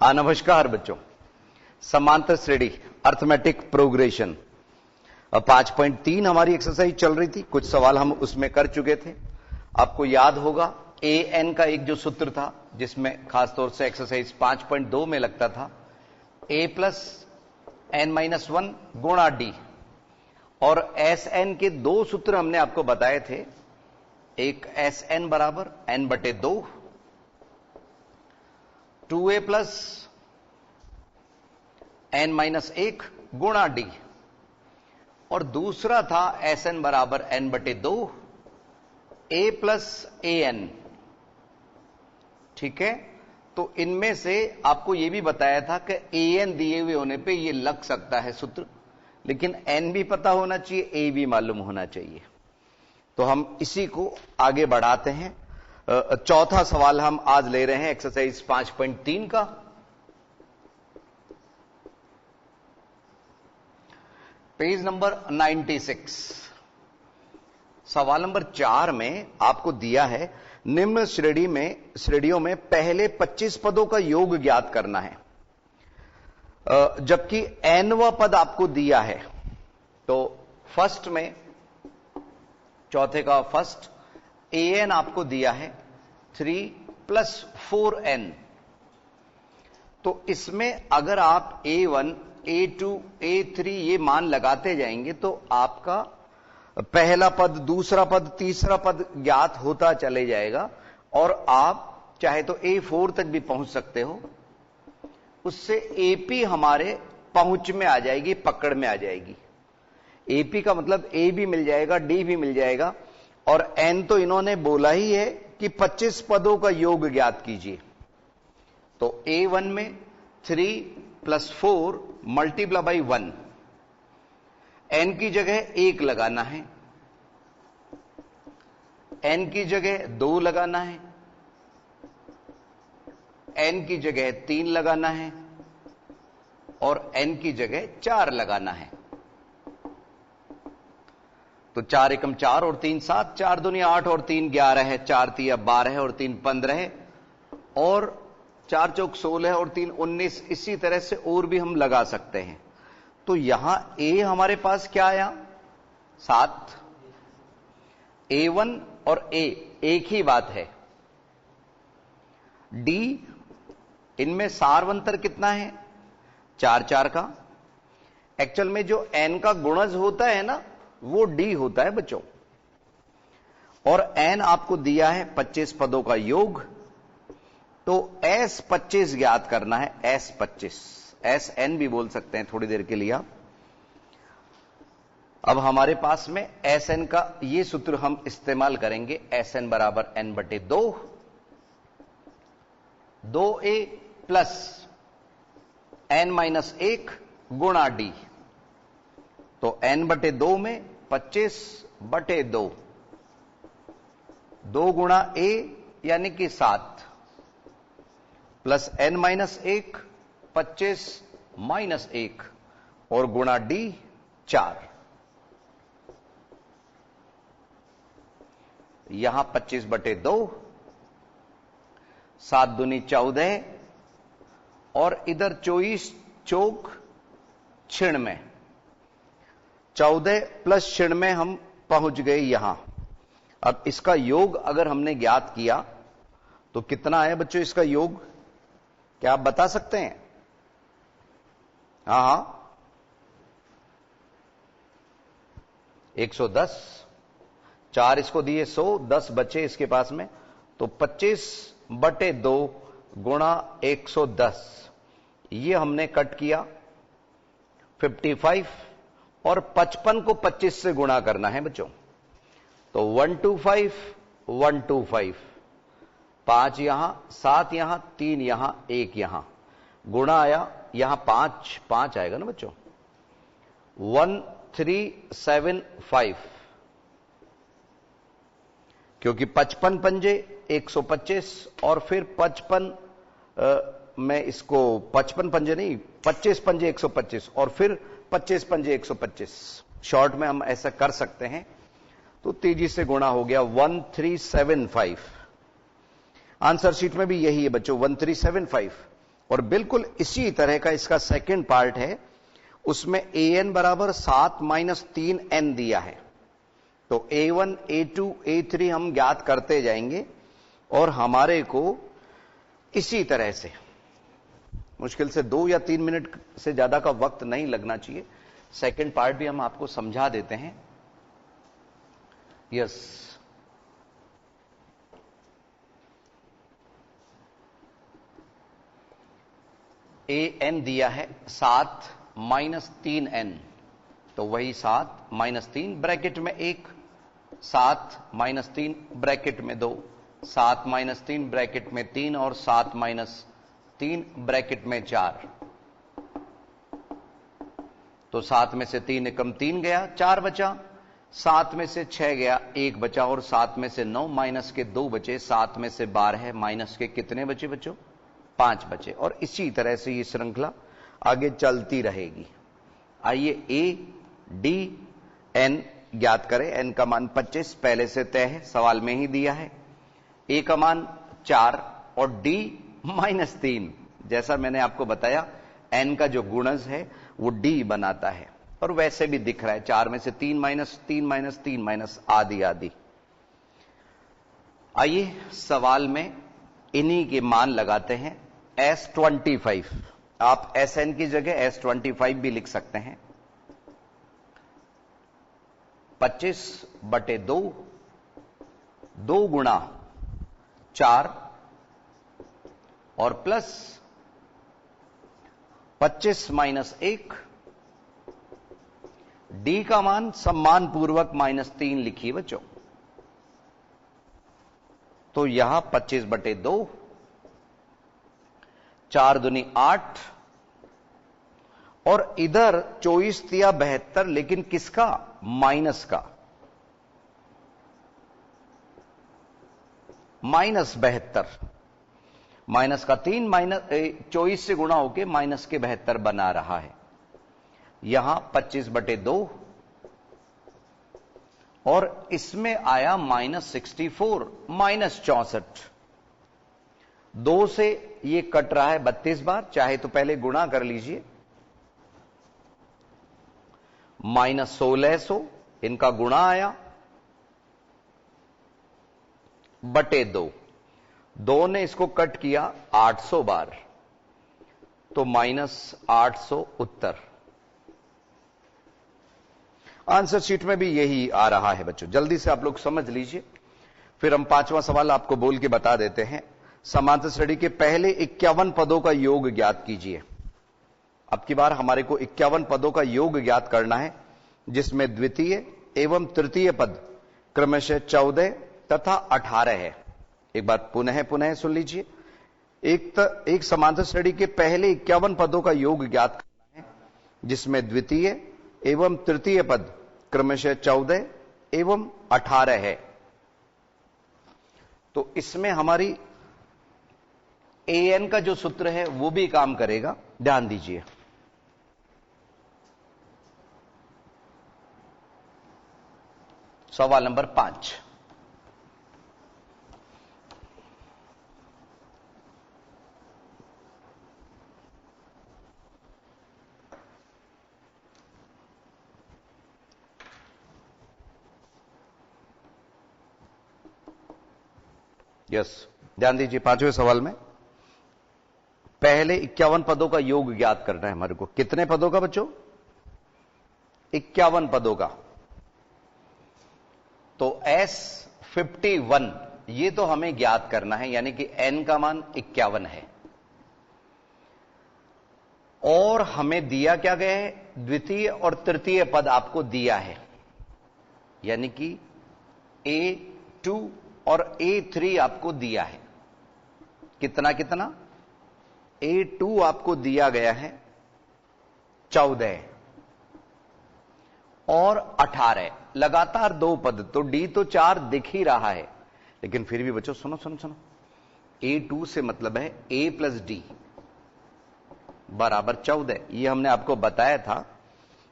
नमस्कार बच्चों। समांतर श्रेणी अर्थमेटिक प्रोग्रेशन 5.3 हमारी एक्सरसाइज चल रही थी। कुछ सवाल हम उसमें कर चुके थे। आपको याद होगा ए एन का एक जो सूत्र था जिसमें खासतौर से एक्सरसाइज 5.2 में लगता था a प्लस एन माइनस 1 गुणा डी, और एस एन के दो सूत्र हमने आपको बताए थे। एक एस एन बराबर एन बटे 2a प्लस एन माइनस 1 गुणा डी, और दूसरा था एस एन बराबर एन बटे 2 ए प्लस ए एन। ठीक है, तो इनमें से आपको यह भी बताया था कि ए एन दिए हुए होने पे यह लग सकता है सूत्र, लेकिन एन भी पता होना चाहिए, ए भी मालूम होना चाहिए। तो हम इसी को आगे बढ़ाते हैं। चौथा सवाल हम आज ले रहे हैं एक्सरसाइज 5.3 का। Page number 96। सवाल नंबर 4 में आपको दिया है निम्न श्रेणियों में पहले 25 पदों का योग ज्ञात करना है, जबकि एनवा पद आपको दिया है। तो फर्स्ट में, चौथे का फर्स्ट ए एन आपको दिया है 3 प्लस 4n। तो इसमें अगर आप a1 a2 a3 ये मान लगाते जाएंगे तो आपका पहला पद, दूसरा पद, तीसरा पद ज्ञात होता चले जाएगा, और आप चाहे तो a4 तक भी पहुंच सकते हो। उससे एपी हमारे पहुंच में आ जाएगी, पकड़ में आ जाएगी। एपी का मतलब ए भी मिल जाएगा, डी भी मिल जाएगा, और एन तो इन्होंने बोला ही है कि 25 पदों का योग ज्ञात कीजिए। तो A1 में 3 प्लस 4 मल्टीप्लाई बाई 1, एन की जगह 1 लगाना है, एन की जगह 2 लगाना है, एन की जगह 3 लगाना है, और एन की जगह 4 लगाना है। तो 4 एकम 4 और 3 7, 4 दूनी 8 और 3 11 है, 4 तिया 12 और 3 15 है, और 4 चौक 16 और 3 19। इसी तरह से और भी हम लगा सकते हैं। तो यहां ए हमारे पास क्या आया 7, A1 और ए एक ही बात है। डी, इनमें सारवंतर कितना है 4 4 का। एक्चुअल में जो एन का गुणज होता है ना, वो डी होता है बच्चों। और एन आपको दिया है 25 पदों का योग, तो एस 25 ज्ञात करना है। एस 25, एस एन भी बोल सकते हैं थोड़ी देर के लिए आप। अब हमारे पास में एस एन का ये सूत्र हम इस्तेमाल करेंगे। एस एन बराबर एन बटे 2a प्लस एन माइनस 1 गुणा डी। तो एन बटे 2 में 25 बटे 2, 2 गुणा ए यानी कि 7, प्लस एन माइनस 1 25 माइनस 1, और गुणा डी 4। यहां 25 बटे 2, 7 दूनी 14, और इधर 24 चौक 96, 14 प्लस 96 हम पहुंच गए यहां। अब इसका योग अगर हमने ज्ञात किया तो कितना है बच्चों इसका योग, क्या आप बता सकते हैं? हां 110। 4 इसको दिए 100, 10 बचे इसके पास में, तो 25 बटे 2 गुणा 110, ये हमने कट किया 55, और 55 को 25 से गुणा करना है बच्चों। तो 125 125, 5 यहां, 7 यहां, 3 यहां, 1 यहां, गुणा आया यहां 5 5 आएगा ना बच्चों। 1375, क्योंकि 55 पंजे 125, और फिर 55 मैं इसको 55 पंजे नहीं, 25 पंजे 125, और फिर 25 पंजे 125। शॉर्ट में हम ऐसा कर सकते हैं, तो तेजी से गुणा हो गया 1375। आंसर शीट में भी यही है बच्चों 1375। और बिल्कुल इसी तरह का इसका सेकंड पार्ट है, उसमें an बराबर 7 माइनस 3n दिया है। तो a1 a2 a3 हम ज्ञात करते जाएंगे और हमारे को इसी तरह से मुश्किल से 2 या 3 मिनट से ज्यादा का वक्त नहीं लगना चाहिए। सेकंड पार्ट भी हम आपको समझा देते हैं। यस, an दिया है 7 माइनस 3n, तो वही 7 माइनस 3 ब्रैकेट में 1, 7 माइनस 3 ब्रैकेट में 2, 7 माइनस 3 ब्रैकेट में 3 और 7 माइनस 3 ब्रैकेट में 4। तो 7 में से 3 एकम 3 गया, 4 बचा, 7 में से 6 गया, 1 बचा, और 7 में से 9 माइनस के 2 बचे, 7 में से 12 है, माइनस के कितने बचे बच्चों? 5 बचे। और इसी तरह से ये श्रृंखला आगे चलती रहेगी। आइए ए डी एन ज्ञात करें। एन का मान 25 पहले से तय है, सवाल में ही दिया है। ए का मान 4 और डी माइनस 3। जैसा मैंने आपको बताया, एन का जो गुणज है वो डी बनाता है, और वैसे भी दिख रहा है 4 में से 3 माइनस 3 माइनस 3 माइनस आदि आदि। आइए सवाल में इन्हीं के मान लगाते हैं। S25, आप SN की जगह S25 भी लिख सकते हैं। 25/2, 2 गुणा 4 और प्लस 25 माइनस 1। डी का मान सम्मान पूर्वक -3 लिखिए बच्चों। तो यहां 25/2, 4 दूनी 8, और इधर 24 या 72, लेकिन किसका? माइनस का, -72। माइनस का 3 माइनस 24 से गुणा होके माइनस के 72 बना रहा है। यहां 25/2 और इसमें आया -64, -64। 2 से ये कट रहा है 32 बार, चाहे तो पहले गुणा कर लीजिए। -1600 इनका गुणा आया बटे 2। 2 ने इसको कट किया 800 बार, तो -800 उत्तर। आंसर शीट में भी यही आ रहा है बच्चों, जल्दी से आप लोग समझ लीजिए, फिर हम 5वां सवाल आपको बोल के बता देते हैं। समांतर श्रेणी के पहले 51 पदों का योग ज्ञात कीजिए। अब की बार हमारे को 51 पदों का योग ज्ञात करना है, जिसमें द्वितीय एवं तृतीय पद क्रमशः 14 तथा 18 है। एक बार पुनः सुन लीजिए। एक समांतर श्रेणी के पहले 51 पदों का योग ज्ञात करना है, जिसमें द्वितीय एवं तृतीय पद क्रमशः 14 एवं 18 है। तो इसमें हमारी an का जो सूत्र है वो भी काम करेगा, ध्यान दीजिए। सवाल नंबर 5। यस, ध्यान दीजिए। 5वें सवाल में पहले 51 पदों का योग ज्ञात करना है हमारे को। कितने पदों का बच्चों? 51 पदों का। तो S51 ये तो हमें ज्ञात करना है, यानी कि n का मान 51 है। और हमें दिया क्या गया है? द्वितीय और तृतीय पद आपको दिया है, यानी कि A2 और A3 आपको दिया है। कितना कितना? A2 आपको दिया गया है 14 और 18, लगातार 2 पद। तो D तो 4 दिख ही रहा है, लेकिन फिर भी बच्चों सुनो सुनो सुनो, A2 से मतलब है A प्लस D बराबर 14। ये हमने आपको बताया था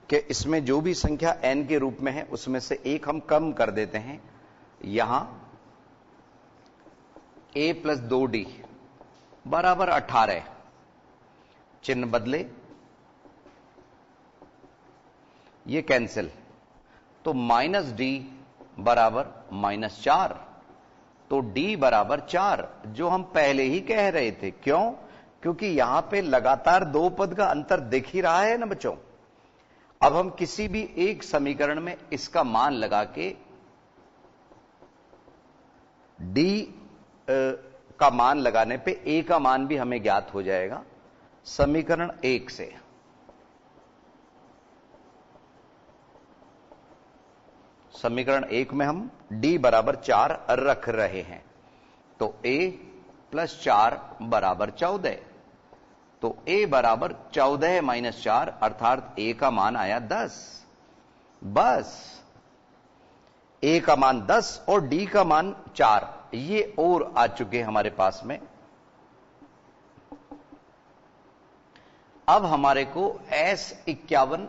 कि इसमें जो भी संख्या n के रूप में है उसमें से एक हम कम कर देते हैं। यहां A प्लस 2D बराबर 18। चिन्ह बदले, ये कैंसिल, तो -d बराबर -4, तो d बराबर 4, जो हम पहले ही कह रहे थे। क्यों? क्योंकि यहां पे लगातार दो पद का अंतर दिख ही रहा है ना बच्चों। अब हम किसी भी एक समीकरण में इसका मान लगा के d का मान लगाने पे a का मान भी हमें ज्ञात हो जाएगा समीकरण 1 से। समीकरण 1 में हम d बराबर 4 रख रहे हैं, तो a + 4 बराबर 14, तो a बराबर 14 - 4 अर्थात a का मान आया 10। बस a का मान 10 और d का मान 4, ये और आ चुके हमारे पास में। अब हमारे को S51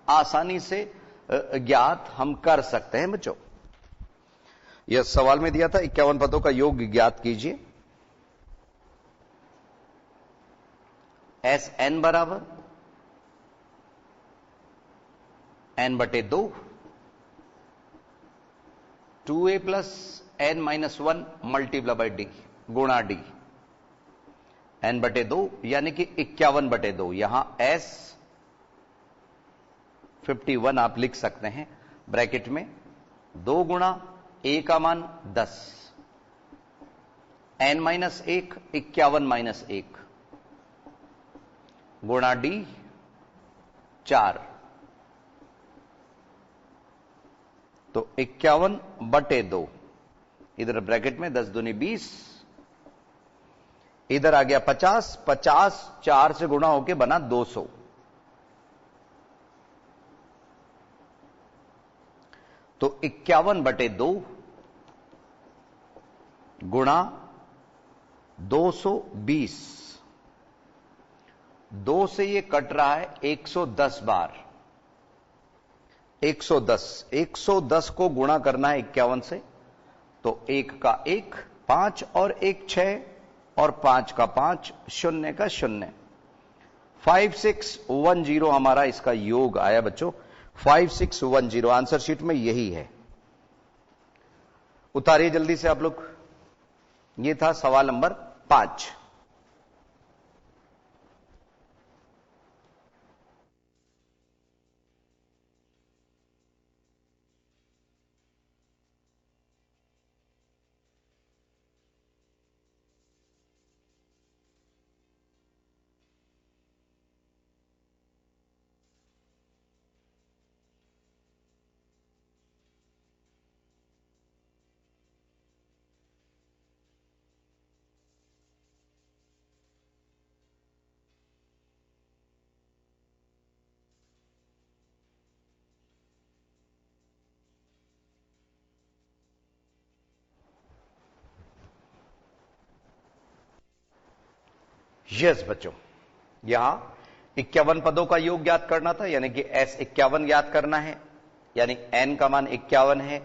आसानी से ज्ञात हम कर सकते हैं बच्चों। यह सवाल में दिया था 51 पदों का योग ज्ञात कीजिए। Sn बराबर n/2, 2a + n - 1 × d गुणा d, n/2 यानी कि 51/2। यहां S51 आप लिख सकते हैं ब्रैकेट में 2 गुणा a का मान 10, n - 1 51 - 1 गुणा d 4, तो 51/2, इधर ब्रैकेट में 10 दूनी 20, इधर आ गया 50, 50 4 से गुणा होके बना 200, तो 51/2 गुणा 220, 2 से ये कट रहा है 110 बार, 110 को गुणा करना है 51 से, तो 1 का 1 5 और 1 6 और 5 का 5 0 का 0, 5610 हमारा इसका योग आया बच्चों। 5610 आंसर शीट में यही है। उतारिए जल्दी से आप लोग। ये था सवाल नंबर 5। यस बच्चों, यहां 51 पदों का योग ज्ञात करना था, यानी कि S51 ज्ञात करना है, यानी n का मान 51 है।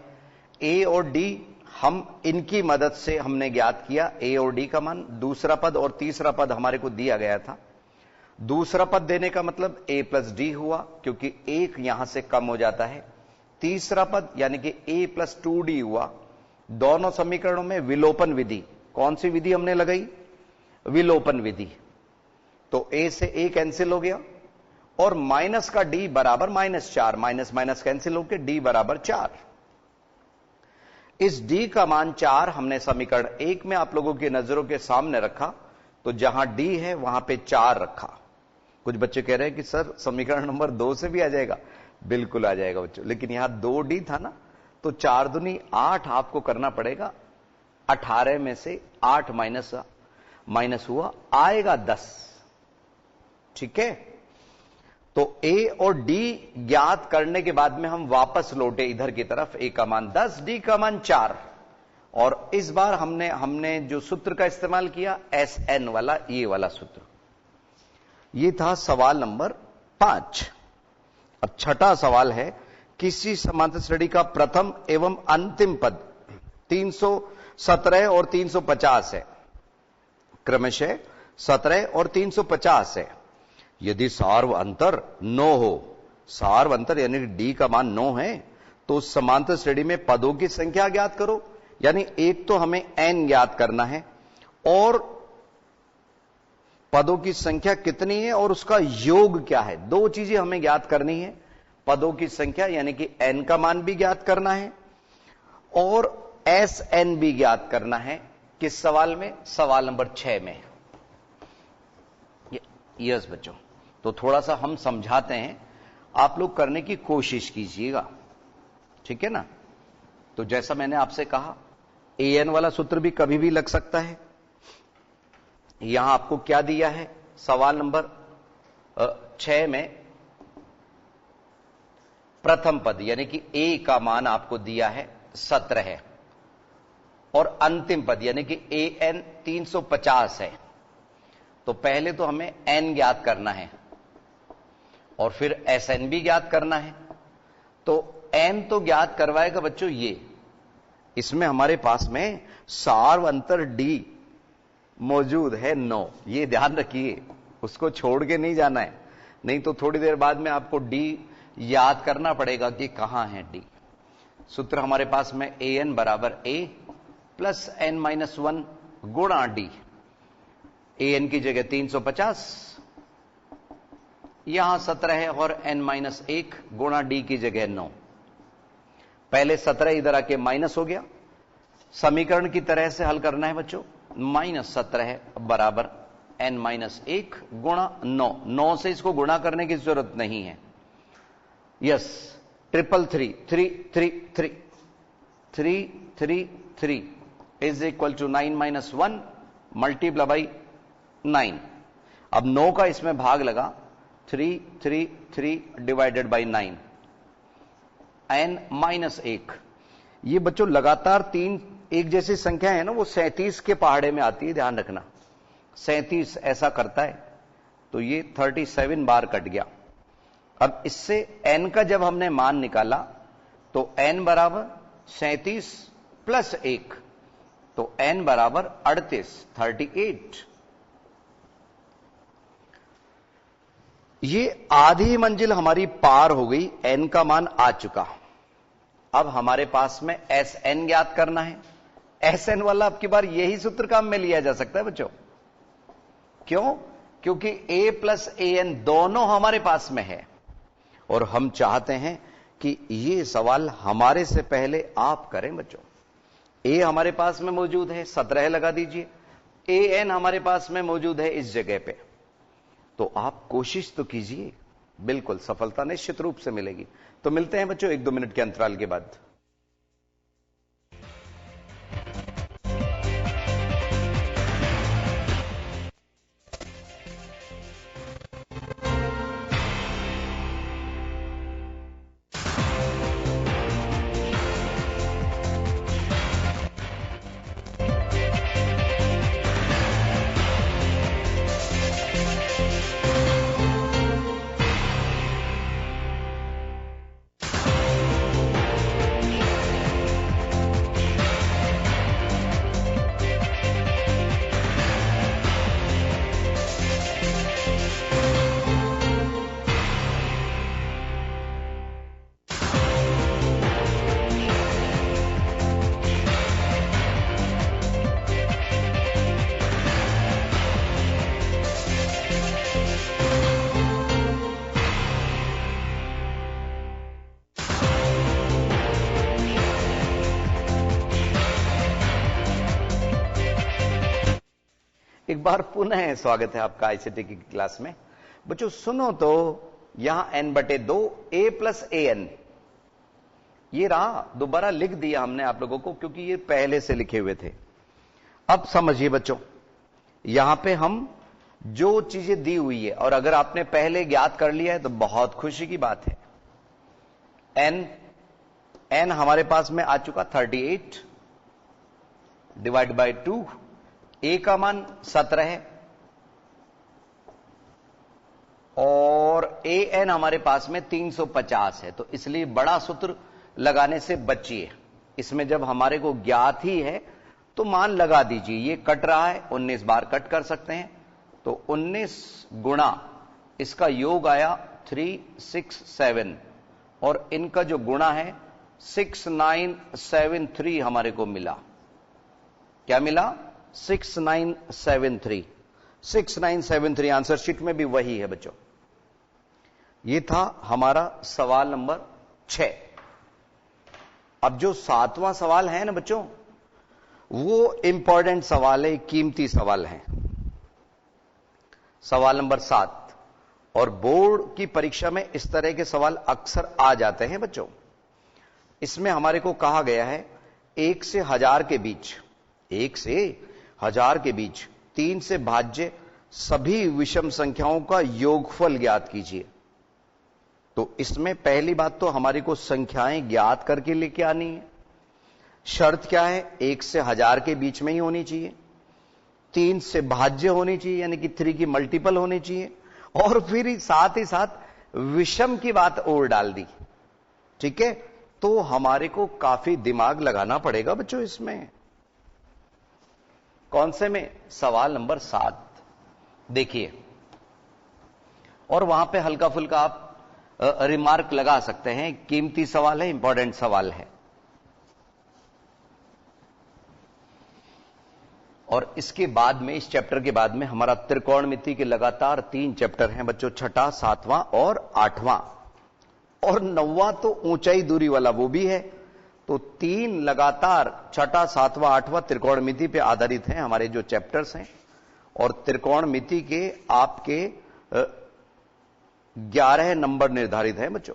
a और d हम इनकी मदद से हमने ज्ञात किया a और d का मान। दूसरा पद और तीसरा पद हमारे को दिया गया था। दूसरा पद देने का मतलब a + d हुआ, क्योंकि 1 यहां से कम हो जाता है। तीसरा पद यानी कि a + 2d हुआ। दोनों समीकरणों में विलोपन विधि, कौन सी विधि हमने लगाई? विलोपन विधि। तो a से a कैंसिल हो गया और माइनस का d बराबर -4, माइनस माइनस कैंसिल होकर d बराबर 4। इस d का मान 4 हमने समीकरण 1 में आप लोगों की नजरों के सामने रखा, तो जहां d है वहां पे 4 रखा। कुछ बच्चे कह रहे हैं कि सर समीकरण नंबर 2 से भी आ जाएगा। बिल्कुल आ जाएगा बच्चों, लेकिन यहां 2d था ना, तो 4 दूनी 8 आपको करना पड़ेगा। 18 में से 8 माइनस हुआ, आएगा 10। ठीक है, तो a और d ज्ञात करने के बाद में हम वापस लौटे इधर की तरफ। a का मान 10, d का मान 4, और इस बार हमने जो सूत्र का इस्तेमाल किया Sn वाला, ये वाला सूत्र। ये था सवाल नंबर 5। अब छठा सवाल है, किसी समांतर श्रेणी का प्रथम एवं अंतिम पद 317 और 350 है, क्रमशः 17 और 350 है। यदि सार्व अंतर 9 हो, सार्व अंतर यानी कि डी का मान 9 है, तो उस समांतर श्रेणी में पदों की संख्या ज्ञात करो। यानी एक तो हमें n ज्ञात करना है और पदों की संख्या कितनी है और उसका योग क्या है, दो चीजें हमें ज्ञात करनी है। पदों की संख्या यानी कि n का मान भी ज्ञात करना है और Sn भी ज्ञात करना है। किस सवाल में? सवाल नंबर 6 में। यस बच्चों, तो थोड़ा सा हम समझाते हैं, आप लोग करने की कोशिश कीजिएगा, ठीक है ना। तो जैसा मैंने आपसे कहा, an वाला सूत्र भी कभी भी लग सकता है। यहां आपको क्या दिया है? सवाल नंबर 6 में प्रथम पद यानी कि a का मान आपको दिया है 17 और अंतिम पद यानी कि an 350 है। तो पहले तो हमें n ज्ञात करना है और फिर Sn भी ज्ञात करना है। तो n तो ज्ञात करवाएगा बच्चों ये, इसमें हमारे पास में सार्व अंतर d मौजूद है 9, ये ध्यान रखिए, उसको छोड़ के नहीं जाना है, नहीं तो थोड़ी देर बाद में आपको d याद करना पड़ेगा कि कहां है d। सूत्र हमारे पास में an बराबर a प्लस n-1 गुणा d। an की जगह 350, यहां 17 है और n-1 गुणा d की जगह 9। पहले 17 इधर आके माइनस हो गया, समीकरण की तरह से हल करना है बच्चों। -17 बराबर n-1 गुणा 9। 9 से इसको गुणा करने की जरूरत नहीं है। Yes, 333 is equal to 9-1 multiply by 9। अब 9 का इसमें भाग लगा, 333 डिवाइडेड बाई 9, n-1। ये बच्चों लगातार 3 एक जैसी संख्या है ना, वो 37 के पहाड़े में आती है, ध्यान रखना। 37 ऐसा करता है, तो ये 37 बार कट गया। अब इससे n का जब हमने मान निकाला तो n बराबर 37 प्लस 1, तो n बराबर 38। ये आधी मंजिल हमारी पार हो गई, n का मान आ चुका। अब हमारे पास में Sn ज्ञात करना है। Sn वाला अब की बार यही सूत्र काम में लिया जा सकता है बच्चों। क्यों? क्योंकि a प्लस an दोनों हमारे पास में है और हम चाहते हैं कि ये सवाल हमारे से पहले आप करें बच्चों। a हमारे पास में मौजूद है, 17 लगा दीजिए। an हमारे पास में मौजूद है इस जगह पे, तो आप कोशिश तो कीजिए, बिल्कुल सफलता निश्चित रूप से मिलेगी। तो मिलते हैं बच्चों 1-2 मिनट के अंतराल के बाद। एक बार पुनः स्वागत है आपका आईसीटी की क्लास में। बच्चों सुनो तो, यहां n/2 a प्लस an, ये रहा, दोबारा लिख दिया हमने आप लोगों को क्योंकि ये पहले से लिखे हुए थे। अब समझिए बच्चों, यहां पे हम जो चीजें दी हुई है, और अगर आपने पहले ज्ञात कर लिया है तो बहुत खुशी की बात है। n हमारे पास में आ चुका 38 डिवाइड बाय 2, a का मान 17 है और an हमारे पास में 350 है, तो इसलिए बड़ा सूत्र लगाने से बचिए। इसमें जब हमारे को ज्ञात ही है तो मान लगा दीजिए। ये कट रहा है, 19 बार कट कर सकते हैं, तो 19 गुणा इसका योग आया 367 और इनका जो गुणा है 6973 हमारे को मिला। क्या मिला? 6973। 6973 आंसर शीट में भी वही है बच्चों। ये था हमारा सवाल नंबर 6। अब जो 7वां सवाल है ना बच्चों, वो इंपॉर्टेंट सवाल है, कीमती सवाल है। सवाल नंबर 7 और बोर्ड की परीक्षा में इस तरह के सवाल अक्सर आ जाते हैं बच्चों। इसमें हमारे को कहा गया है 1 से 1000 के बीच, 1 से 1000 के बीच 3 से भाज्य सभी विषम संख्याओं का योगफल ज्ञात कीजिए। तो इसमें पहली बात तो हमारे को संख्याएं ज्ञात करके लेके आनी है। शर्त क्या है? 1 से 1000 के बीच में ही होनी चाहिए, 3 से भाज्य होनी चाहिए, यानी कि 3 की मल्टीपल होनी चाहिए, और फिर साथ ही साथ विषम की बात और डाल दी। ठीक है, तो हमारे को काफी दिमाग लगाना पड़ेगा बच्चों इसमें। कौन से में? सवाल नंबर 7 देखिए, और वहां पे हल्का फुल्का आप रिमार्क लगा सकते हैं। कीमती सवाल है, इंपॉर्टेंट सवाल है। और इसके बाद में, इस चैप्टर के बाद में हमारा त्रिकोणमिति के लगातार 3 चैप्टर हैं बच्चों, 6वां, 7वां और 8वां, और 9वां तो ऊंचाई दूरी वाला वो भी है। तो 3 लगातार 6वां, 7वां, 8वां त्रिकोणमिति पे आधारित हैं हमारे जो चैप्टर्स हैं। और त्रिकोणमिति के आपके 11 नंबर निर्धारित हैं बच्चों।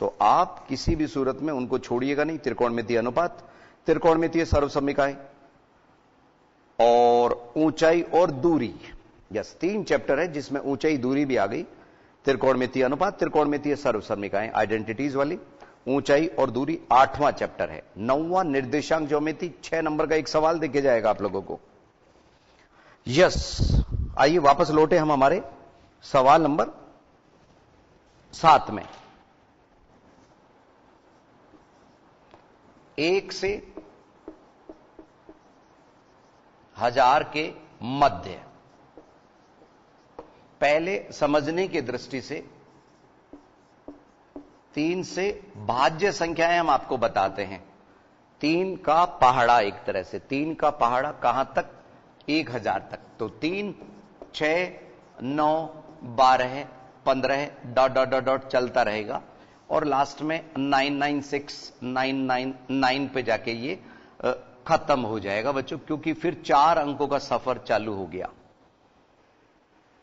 तो आप किसी भी सूरत में उनको छोड़िएगा नहीं। त्रिकोणमिति अनुपात, त्रिकोणमितीय सर्वसमीकाएं और ऊंचाई और दूरी, यस 3 चैप्टर है जिसमें ऊंचाई दूरी भी आ गई। त्रिकोणमितीय अनुपात, त्रिकोणमितीय सर्वसमीकाएं, आइडेंटिटीज वाली, ऊंचाई और दूरी 8वां चैप्टर है। 9वां निर्देशांक ज्योमेट्री, 6 नंबर का एक सवाल देखे जाएगा आप लोगों को। यस, आइए वापस लौटे हम हमारे सवाल नंबर 7 में। 1 से 1000 के मध्य, पहले समझने की दृष्टि से 3 से भाज्य संख्याएं हम आपको बताते हैं। 3 का पहाड़ा, एक तरह से 3 का पहाड़ा कहां तक? 1000 तक। तो 3, 6, 9, 12, 15 डॉट डॉट डॉट डॉट चलता रहेगा, और लास्ट में 996, 999 पे जाके ये खत्म हो जाएगा बच्चों, क्योंकि फिर 4 अंकों का सफर चालू हो गया।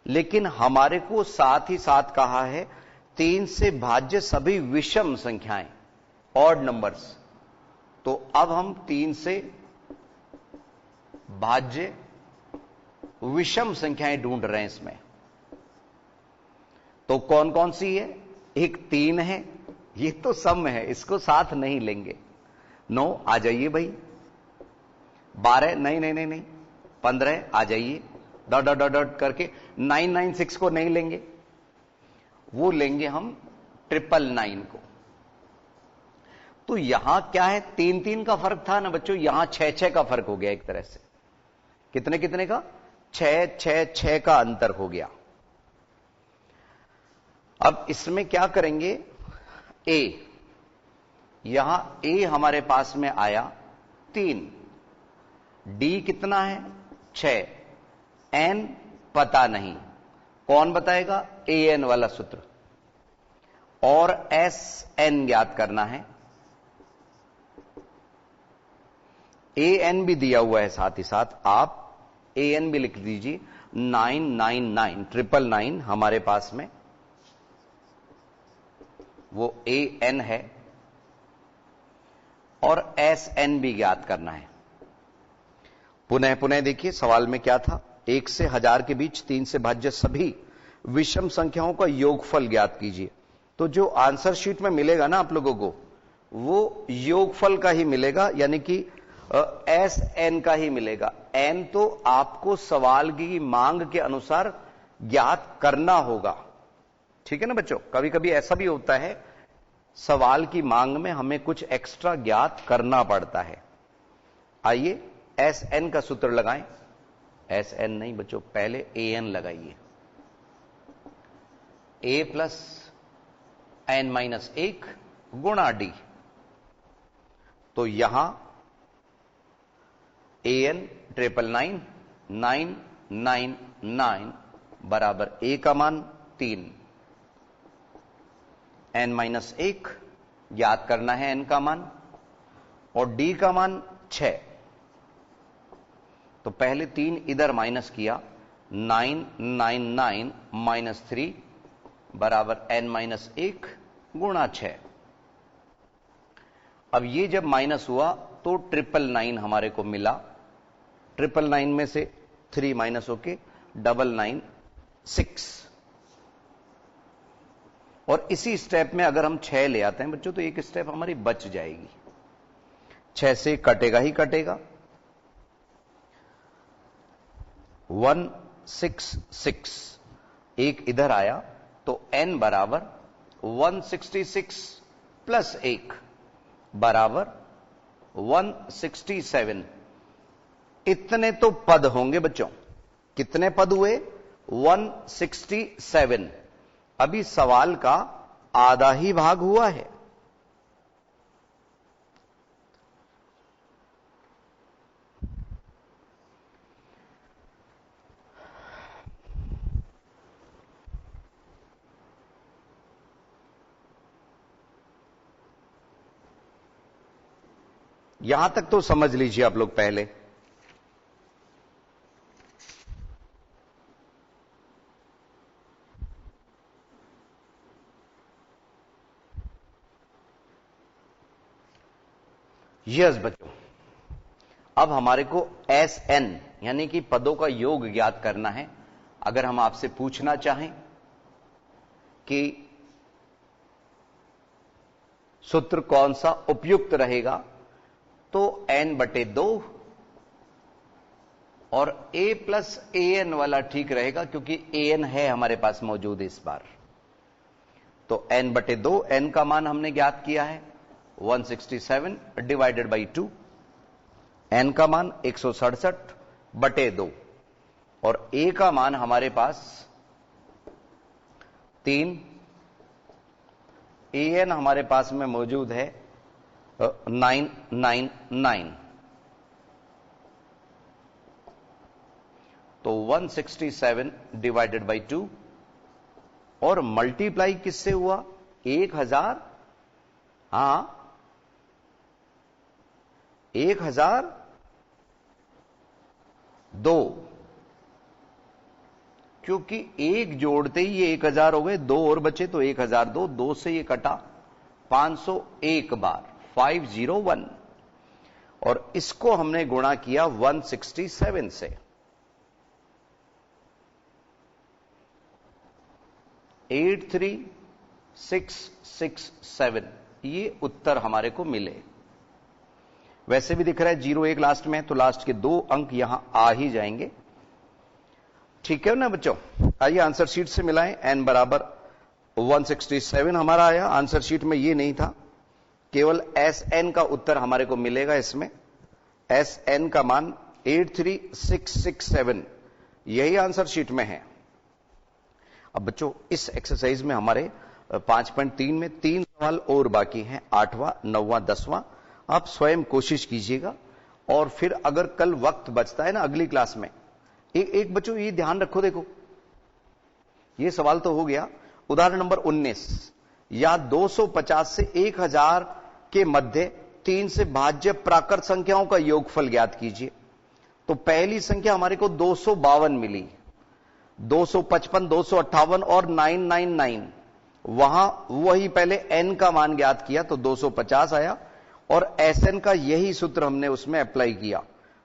लेकिन हमारे को साथ ही साथ कहा है 3 से भाज्य सभी विषम संख्याएं, ऑड नंबर्स। तो अब हम 3 से भाज्य विषम संख्याएं ढूंढ रहे हैं इसमें। तो कौन कौन सी है? एक 3 है, ये तो सम है, इसको साथ नहीं लेंगे। 9 आ जाइए भाई, 12 नहीं नहीं नहीं नहीं, 15 आ जाइए, डॉट डॉट डॉट डॉट करके 996 को नहीं लेंगे, वो लेंगे हम 999 को। तो यहां क्या है? 3-3 का फर्क था ना बच्चों, यहां 6-6 का फर्क हो गया एक तरह से। कितने कितने का? 6-6-6 का अंतर हो गया। अब इसमें क्या करेंगे? ए, यहां ए हमारे पास में आया 3, डी कितना है? 6, एन पता नहीं, कौन बताएगा? ए एन वाला सूत्र, और एस एन ज्ञात करना है। ए एन भी दिया हुआ है, साथ ही साथ आप ए एन भी लिख दीजिए। 999, 999 हमारे पास में वो ए एन है, और एस एन भी ज्ञात करना है। पुनः पुनः देखिए सवाल में क्या था? 1 से 1000 के बीच 3 से भाज्य सभी विषम संख्याओं का योगफल ज्ञात कीजिए। तो जो आंसर शीट में मिलेगा ना आप लोगों को, वो योगफल का ही मिलेगा, यानी कि एस एन का ही मिलेगा। एन तो आपको सवाल की मांग के अनुसार ज्ञात करना होगा। ठीक है ना बच्चों? कभी कभी ऐसा भी होता है, सवाल की मांग में हमें कुछ एक्स्ट्रा ज्ञात करना पड़ता है। आइए एस एन का सूत्र लगाएं। एस एन नहीं बच्चों, पहले ए एन लगाइए। ए प्लस एन माइनस 1 गुणा डी। तो यहां an 999 बराबर a का मान 3, n माइनस 1 ज्ञात करना है n का मान, और d का मान 6। तो पहले 3 इधर माइनस किया, 999 माइनस 3 बराबर n माइनस 1 गुणा 6। अब ये जब माइनस हुआ तो 999 हमारे को मिला, 999 में से 3 माइनस होके 996। और इसी स्टेप में अगर हम 6 ले आते हैं बच्चों तो एक स्टेप हमारी बच जाएगी, 6 से कटेगा ही कटेगा। 166 एक इधर आया तो n बराबर 166 प्लस 1 बराबर 167। इतने तो पद होंगे बच्चों, कितने पद हुए? 167। अभी सवाल का आधा ही भाग हुआ है। यहां तक तो समझ लीजिए आप लोग पहले। यस बच्चों, अब हमारे को Sn यानी कि पदों का योग ज्ञात करना है। अगर हम आपसे पूछना चाहें कि सूत्र कौन सा उपयुक्त रहेगा तो n/2 और a प्लस an वाला ठीक रहेगा, क्योंकि an है हमारे पास मौजूद इस बार। तो n/2, n का मान हमने ज्ञात किया है 167 डिवाइडेड बाई 2, n का मान 167/2 और a का मान हमारे पास 3, an हमारे पास में मौजूद है 999। तो 167 डिवाइडेड बाई 2 और मल्टीप्लाई किससे हुआ? 1000। हां, 1002, क्योंकि एक जोड़ते ही ये 1000 हो गए, 2 और बचे तो 1002, 2 से ये कटा 501 बार, 501, और इसको हमने गुणा किया 167 से। 83667 ये उत्तर हमारे को मिले। वैसे भी दिख रहा है 01 लास्ट में है, तो लास्ट के 2 अंक यहां आ ही जाएंगे। ठीक है ना बच्चों? आइए आंसर शीट से मिलाएं। n बराबर 167 हमारा आया, आंसर शीट में ये नहीं था, केवल Sn का उत्तर हमारे को मिलेगा। इसमें Sn का मान 83667 यही आंसर शीट में है। अब बच्चों इस एक्सरसाइज में हमारे 5.3 में 3 सवाल और बाकी हैं, 8वां, 9वां, 10वां। आप स्वयं कोशिश कीजिएगा, और फिर अगर कल वक्त बचता है ना अगली क्लास में, एक बच्चों ये ध्यान रखो, देखो ये सवाल तो हो गया। उदाहरण नंबर 19, या 250 से 1000 के मध्य 3 से भाज्य प्राकृत संख्याओं का योगफल ज्ञात कीजिए। तो पहली संख्या हमारे को 252 मिली, 255, 258 और 999, वहां वही पहले n का मान ज्ञात किया तो 250 आया, और Sn का यही सूत्र हमने उसमें अप्लाई किया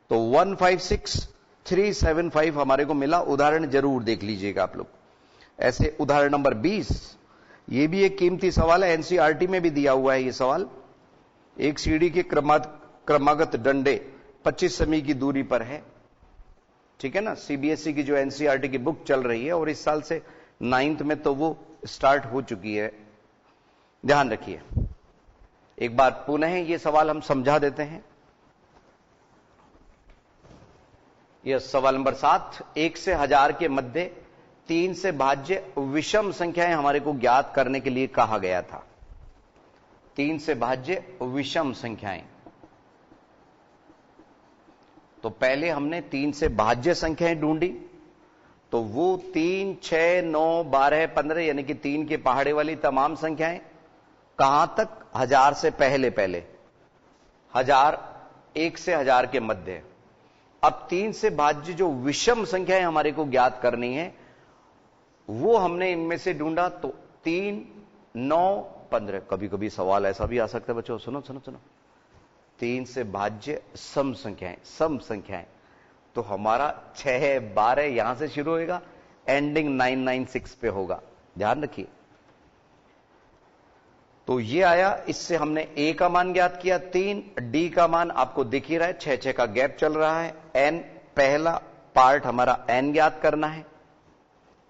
तो 156375 हमारे को मिला। उदाहरण जरूर देख लीजिएगा आप लोग। ऐसे उदाहरण नंबर 20, ये भी एक कीमती सवाल है, एनसीईआरटी में भी दिया हुआ है ये सवाल। एक सीढ़ी के क्रमागत डंडे 25 सेमी की दूरी पर है, ठीक है ना। सीबीएसई की जो एनसीईआरटी की बुक चल रही है, और इस साल से 9th में तो वो स्टार्ट हो चुकी है, ध्यान रखिए। एक बार पुनः ये सवाल हम समझा देते हैं। यह सवाल नंबर 7, 1 से 1000 के मध्य 3 से भाज्य विषम संख्याएं हमारे को ज्ञात करने के लिए कहा गया था। 3 से भाज्य विषम संख्याएं, तो पहले हमने 3 से भाज्य संख्याएं ढूंढी, तो वो 3, 6, 9, 12, 15 यानी कि 3 के पहाड़े वाली तमाम संख्याएं कहां तक, 1000 से पहले पहले, 1000, 1 से 1000 के मध्य। अब 3 से भाज्य जो विषम संख्याएं हमारे को ज्ञात करनी है, वो हमने इनमें से ढूंढा, तो 3, 9, 15। कभी कभी सवाल ऐसा भी आ सकता है बच्चों, सुनो सुनो सुनो, 3 से भाज्य सम संख्याएं, तो हमारा 6, 12 यहां से शुरू होगा, एंडिंग 996 पे होगा, ध्यान रखिए। तो ये आया, इससे हमने a का मान ज्ञात किया 3, d का मान आपको दिख ही रहा है, 6 6 का गैप चल रहा है, n पहला पार्ट हमारा n ज्ञात करना है,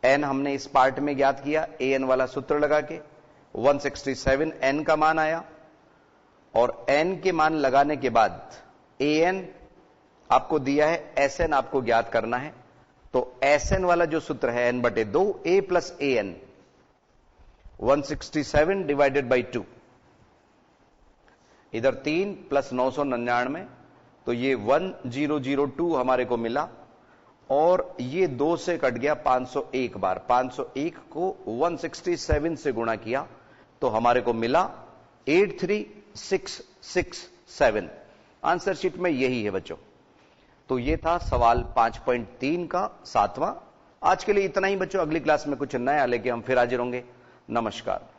n हमने इस पार्ट में ज्ञात किया an वाला सूत्र लगा के, 167 n का मान आया, और n के मान लगाने के बाद an आपको दिया है, sn आपको ज्ञात करना है, तो sn वाला जो सूत्र है n/2 a plus an, 167 divided by 2, इधर 3 प्लस 999, तो ये 1002 हमारे को मिला, और ये 2 से कट गया 501 बार, 501 को 167 से गुणा किया तो हमारे को मिला 83667। आंसर शीट में यही है बच्चों। तो ये था सवाल 5.3 का 7वां। आज के लिए इतना ही बच्चों, अगली क्लास में कुछ नया लेके हम फिर हाजिर होंगे। नमस्कार।